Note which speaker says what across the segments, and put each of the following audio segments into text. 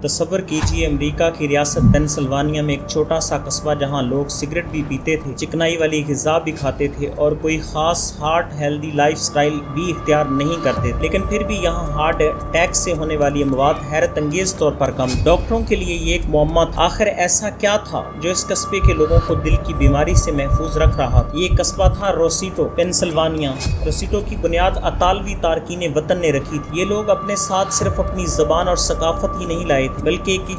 Speaker 1: تصور کیجئے امریکہ کی ریاست پینسلوانیا میں ایک چھوٹا سا قصبہ جہاں لوگ سگریٹ بھی پیتے تھے، چکنائی والی غذا بھی کھاتے تھے اور کوئی خاص ہارٹ ہیلدی لائف سٹائل بھی اختیار نہیں کرتے تھے، لیکن پھر بھی یہاں ہارٹ اٹیک سے ہونے والی اموات حیرت انگیز طور پر کم۔ ڈاکٹروں کے لیے یہ ایک معمہ تھا، آخر ایسا کیا تھا جو اس قصبے کے لوگوں کو دل کی بیماری سے محفوظ رکھ رہا تھا؟ یہ قصبہ تھا روسیٹو، پینسلوانیا۔ روسیٹو کی بنیاد اطالوی تارکین وطن نے رکھی تھی۔ یہ لوگ اپنے ساتھ صرف اپنی زبان اور ثقافت ہی نہیں لائے تھے بلکہ ایک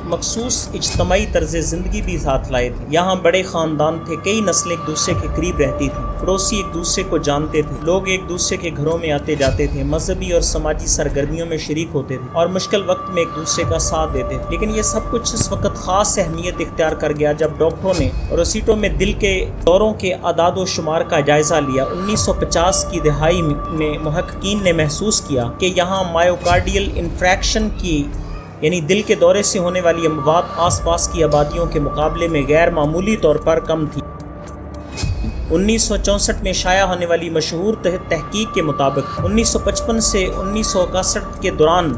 Speaker 1: مخصوص اجتماعی طرز زندگی بھی ساتھ لائے تھے۔ یہاں بڑے خاندان تھے، کئی نسلیں ایک دوسرے کے قریب رہتی تھیں، پڑوسی ایک دوسرے کو جانتے تھے، لوگ ایک دوسرے کے گھروں میں آتے جاتے تھے، مذہبی اور سماجی سرگرمیوں میں شریک ہوتے تھے اور مشکل وقت میں ایک دوسرے کا ساتھ دیتے تھے۔ لیکن یہ سب کچھ اس وقت خاص اہمیت اختیار کر گیا جب ڈاکٹروں نے روسیٹو میں دل کے دوروں کے اعداد و شمار کا جائزہ لیا۔ 1950 کی دہائی میں محققین نے محسوس کیا کہ یہاں مائیوکارڈیل انفریکشن کی یعنی دل کے دورے سے ہونے والی اموات آس پاس کی آبادیوں کے مقابلے میں غیر معمولی طور پر کم تھی۔ 1964 میں شائع ہونے والی مشہور تحقیق کے مطابق 1955 سے 1961 کے دوران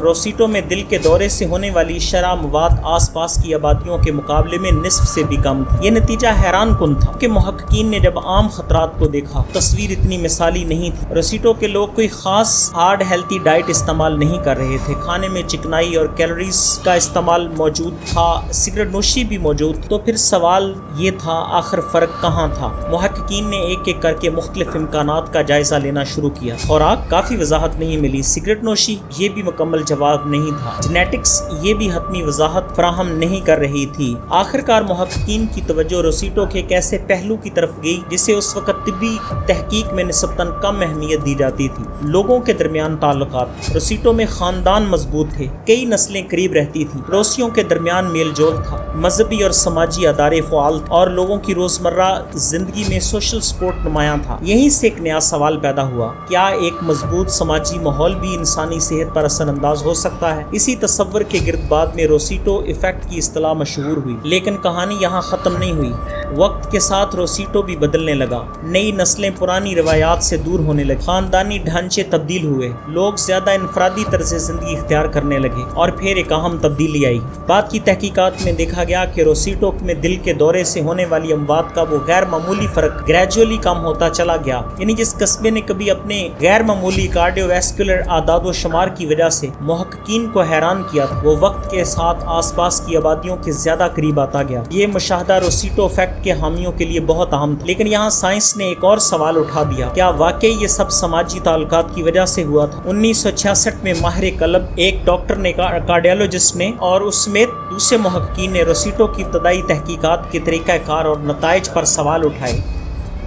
Speaker 1: روسیٹو میں دل کے دورے سے ہونے والی شرح مواد آس پاس کی آبادیوں کے مقابلے میں نصف سے بھی کم تھی۔ یہ نتیجہ حیران کن تھا کہ محققین نے جب عام خطرات کو دیکھا، تصویر اتنی مثالی نہیں تھی۔ روسیٹو کے لوگ کوئی خاص ہارڈ ہیلتھی ڈائٹ استعمال نہیں کر رہے تھے، کھانے میں چکنائی اور کیلوریز کا استعمال موجود تھا، سگریٹ نوشی بھی موجود تھی۔ تو پھر سوال یہ تھا، آخر فرق کہاں تھا؟ محققین نے ایک ایک کر کے مختلف امکانات کا جائزہ لینا شروع کیا۔ خوراک کافی وضاحت نہیں ملی، سگریٹ نوشی یہ بھی مکمل جواب نہیں تھا، جینیٹکس یہ بھی حتمی وضاحت فراہم نہیں کر رہی تھی۔ آخرکار محققین کی توجہ روسیٹو کے ایک ایسے پہلو کی طرف گئی جسے اس وقت طبی تحقیق میں نسبتاً کم اہمیت دی جاتی تھی: لوگوں کے درمیان تعلقات۔ روسیٹو میں خاندان مضبوط تھے، کئی نسلیں قریب رہتی تھیں، پڑوسیوں کے درمیان میل جول تھا، مذہبی اور سماجی ادارے فعال تھے اور لوگوں کی روزمرہ زندگی میں سوشل سپورٹ نمایاں تھا۔ یہیں سے ایک نیا سوال پیدا ہوا، کیا ایک مضبوط سماجی ماحول بھی انسانی صحت پر اثر انداز ہو سکتا ہے؟ اسی تصور کے گرد بعد میں روسیٹو ایفیکٹ کی اصطلاح مشہور ہوئی، لیکن کہانی یہاں ختم نہیں ہوئی۔ وقت کے ساتھ روسیٹو بھی بدلنے لگا، نئی نسلیں پرانی روایات سے دور ہونے لگی، خاندانی ڈھانچے تبدیل ہوئے، لوگ زیادہ انفرادی طرز زندگی اختیار کرنے لگے اور پھر ایک اہم تبدیلی آئی۔ بعد کی تحقیقات میں دیکھا گیا کہ روسیٹو میں دل کے دورے سے ہونے والی اموات کا وہ غیر معمولی فرق گریجولی کم ہوتا چلا گیا، یعنی جس قصبے نے کبھی اپنے غیر معمولی کارڈیو ویسکولر اعداد و شمار کی وجہ سے محققین کو حیران کیا تھا، وہ وقت کے ساتھ آس پاس کی آبادیوں کے زیادہ قریب آتا گیا۔ یہ مشاہدہ روسیٹو ایفیکٹ کے حامیوں کے لیے بہت اہم تھا، لیکن یہاں سائنس نے ایک اور سوال اٹھا دیا، کیا واقعی یہ سب سماجی تعلقات کی وجہ سے ہوا تھا؟ 1966 میں ماہر قلب ایک ڈاکٹر نے کارڈیالوجسٹ نے اور اس سمیت دوسرے محققین نے روسیٹو کی ابتدائی تحقیقات کے طریقہ کار اور نتائج پر سوال اٹھائے۔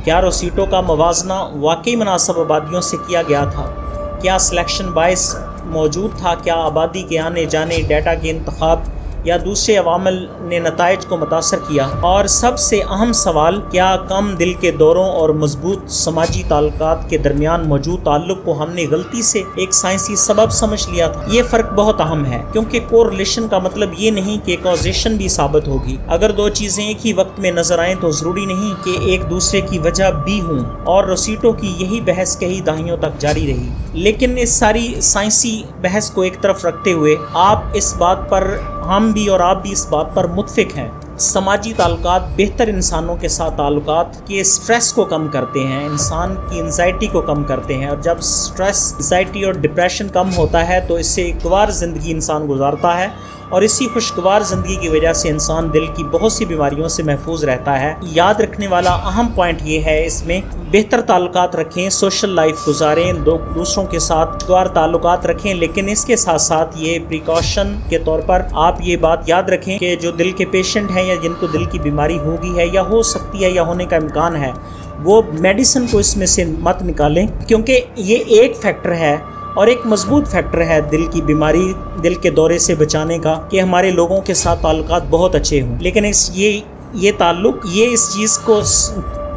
Speaker 1: کیا روسیٹو کا موازنہ واقعی مناسب آبادیوں سے کیا گیا تھا؟ کیا سلیکشن باعث موجود تھا؟ کیا آبادی کے آنے جانے، ڈیٹا کے انتخاب یا دوسرے عوامل نے نتائج کو متاثر کیا؟ اور سب سے اہم سوال، کیا کم دل کے دوروں اور مضبوط سماجی تعلقات کے درمیان موجود تعلق کو ہم نے غلطی سے ایک سائنسی سبب سمجھ لیا تھا؟ یہ فرق بہت اہم ہے، کیونکہ کوریلیشن کا مطلب یہ نہیں کہ کازیشن بھی ثابت ہوگی۔ اگر دو چیزیں ایک ہی وقت میں نظر آئیں تو ضروری نہیں کہ ایک دوسرے کی وجہ بھی ہوں، اور روسیٹو کی یہی بحث کئی دہائیوں تک جاری رہی۔ لیکن اس ساری سائنسی بحث کو ایک طرف رکھتے ہوئے ہم بھی اور آپ بھی اس بات پر متفق ہیں، سماجی تعلقات بہتر انسانوں کے ساتھ تعلقات کے سٹریس کو کم کرتے ہیں، انسان کی انزائٹی کو کم کرتے ہیں، اور جب سٹریس، انزائٹی اور ڈپریشن کم ہوتا ہے تو اس سے خوشگوار زندگی انسان گزارتا ہے، اور اسی خوشگوار زندگی کی وجہ سے انسان دل کی بہت سی بیماریوں سے محفوظ رہتا ہے۔ یاد رکھنے والا اہم پوائنٹ یہ ہے، اس میں بہتر تعلقات رکھیں، سوشل لائف گزاریں، دوسروں کے ساتھ خوشگوار تعلقات رکھیں، لیکن اس کے ساتھ ساتھ یہ پریکاشن کے طور پر آپ یہ بات یاد رکھیں کہ جو دل کے پیشنٹ ہیں یا جن کو دل کی بیماری ہوگی ہے یا ہو سکتی ہے یا ہونے کا امکان ہے، وہ میڈیسن کو اس میں سے مت نکالیں، کیونکہ یہ ایک فیکٹر ہے اور ایک مضبوط فیکٹر ہے دل کی بیماری، دل کے دورے سے بچانے کا، کہ ہمارے لوگوں کے ساتھ تعلقات بہت اچھے ہوں۔ لیکن یہ تعلق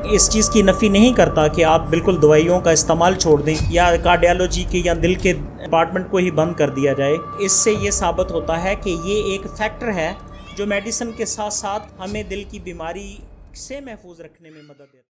Speaker 1: اس چیز کی نفی نہیں کرتا کہ آپ بالکل دوائیوں کا استعمال چھوڑ دیں یا کارڈیالوجی کے یا دل کے ڈپارٹمنٹ کو ہی بند کر دیا جائے۔ اس سے یہ ثابت ہوتا ہے کہ یہ ایک فیکٹر ہے جو میڈیسن کے ساتھ ساتھ ہمیں دل کی بیماری سے محفوظ رکھنے میں مدد دیتا ہے۔